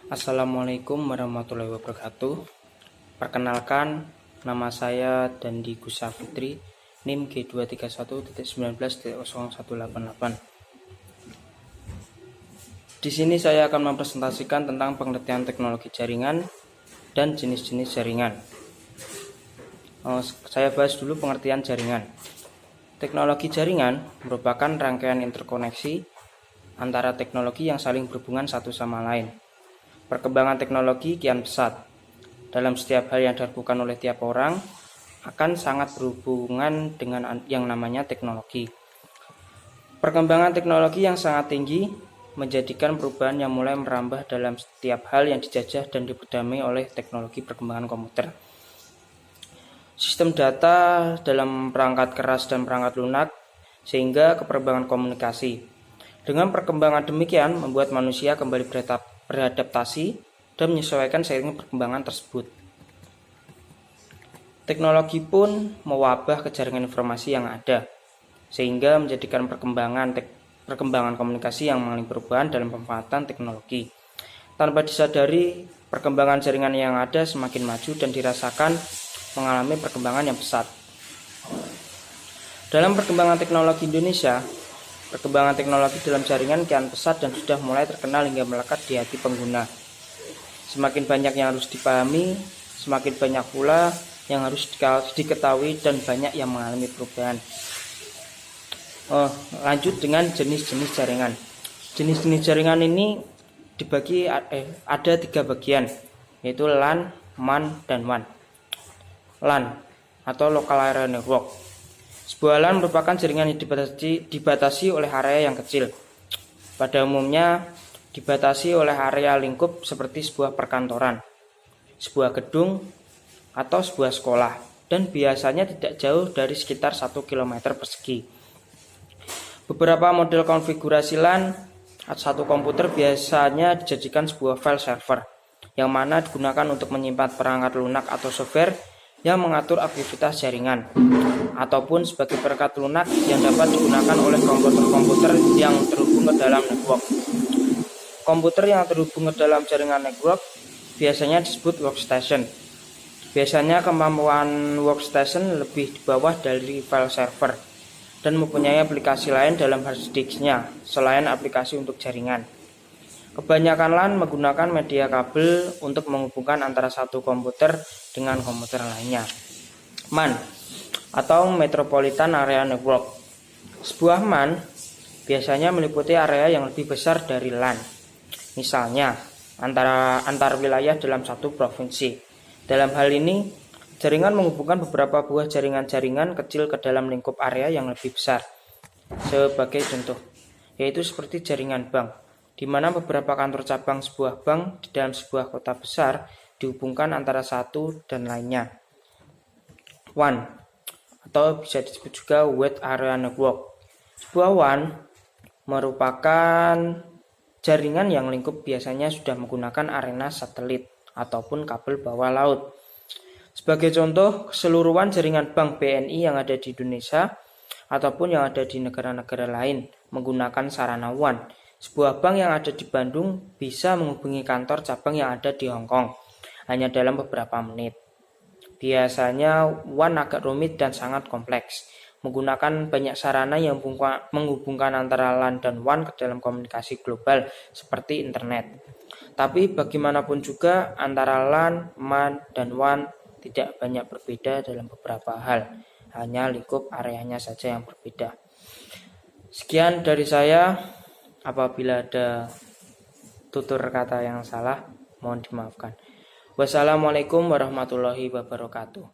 Assalamualaikum warahmatullahi wabarakatuh. Perkenalkan, nama saya Dandi Gusa Fitri, NIM G231.19.0188. Di sini saya akan mempresentasikan tentang pengertian teknologi jaringan dan jenis-jenis jaringan. Saya bahas dulu pengertian jaringan. Teknologi jaringan merupakan rangkaian interkoneksi antara teknologi yang saling berhubungan satu sama lain. Perkembangan teknologi kian pesat. Dalam setiap hal yang dilakukan oleh tiap orang akan sangat berhubungan dengan yang namanya teknologi. Perkembangan teknologi yang sangat tinggi menjadikan perubahan yang mulai merambah dalam setiap hal yang dijajah dan diperdamai oleh teknologi perkembangan komputer. Sistem data dalam perangkat keras dan perangkat lunak sehingga keperkembangan komunikasi. Dengan perkembangan demikian membuat manusia kembali beradaptasi dan menyesuaikan seiring perkembangan tersebut. Teknologi pun mewabah ke jaringan informasi yang ada, sehingga menjadikan perkembangan komunikasi yang mengalami perubahan dalam pemanfaatan teknologi. Tanpa disadari, perkembangan jaringan yang ada semakin maju dan dirasakan mengalami perkembangan yang pesat. Dalam perkembangan teknologi Indonesia, perkembangan teknologi dalam jaringan kian pesat dan sudah mulai terkenal hingga melekat di hati pengguna. Semakin banyak yang harus dipahami, semakin banyak pula yang harus diketahui dan banyak yang mengalami perubahan. Lanjut dengan jenis-jenis jaringan. Jenis-jenis jaringan ini dibagi ada 3 bagian, yaitu LAN, MAN, dan WAN. LAN atau Local Area Network. Sebuah LAN merupakan jaringan yang dibatasi oleh area yang kecil. Pada umumnya dibatasi oleh area lingkup seperti sebuah perkantoran, sebuah gedung, atau sebuah sekolah, dan biasanya tidak jauh dari sekitar 1 km persegi. Beberapa model konfigurasi LAN satu komputer biasanya dijadikan sebuah file server, yang mana digunakan untuk menyimpan perangkat lunak atau software yang mengatur aktivitas jaringan, ataupun sebagai perangkat lunak yang dapat digunakan oleh komputer-komputer yang terhubung ke dalam network. Komputer yang terhubung ke dalam jaringan network biasanya disebut workstation. Biasanya kemampuan workstation lebih di bawah dari file server dan mempunyai aplikasi lain dalam harddisknya selain aplikasi untuk jaringan. Kebanyakan LAN menggunakan media kabel untuk menghubungkan antara satu komputer dengan komputer lainnya. MAN atau Metropolitan Area Network. Sebuah MAN biasanya meliputi area yang lebih besar dari LAN. Misalnya, antar wilayah dalam satu provinsi. Dalam hal ini, jaringan menghubungkan beberapa buah jaringan-jaringan kecil ke dalam lingkup area yang lebih besar. Sebagai contoh, yaitu seperti jaringan bank, di mana beberapa kantor cabang sebuah bank di dalam sebuah kota besar dihubungkan antara satu dan lainnya. WAN atau bisa disebut juga Wide Area Network. Sebuah WAN merupakan jaringan yang lingkup biasanya sudah menggunakan arena satelit ataupun kabel bawah laut. Sebagai contoh, keseluruhan jaringan bank BNI yang ada di Indonesia ataupun yang ada di negara-negara lain menggunakan sarana WAN. Sebuah bank yang ada di Bandung bisa menghubungi kantor cabang yang ada di Hong Kong hanya dalam beberapa menit. Biasanya WAN agak rumit dan sangat kompleks, menggunakan banyak sarana yang menghubungkan antara LAN dan WAN ke dalam komunikasi global seperti internet. Tapi bagaimanapun juga antara LAN, MAN, dan WAN tidak banyak berbeda dalam beberapa hal, hanya lingkup areanya saja yang berbeda. Sekian dari saya. Apabila ada tutur kata yang salah, mohon dimaafkan. Wassalamualaikum warahmatullahi wabarakatuh.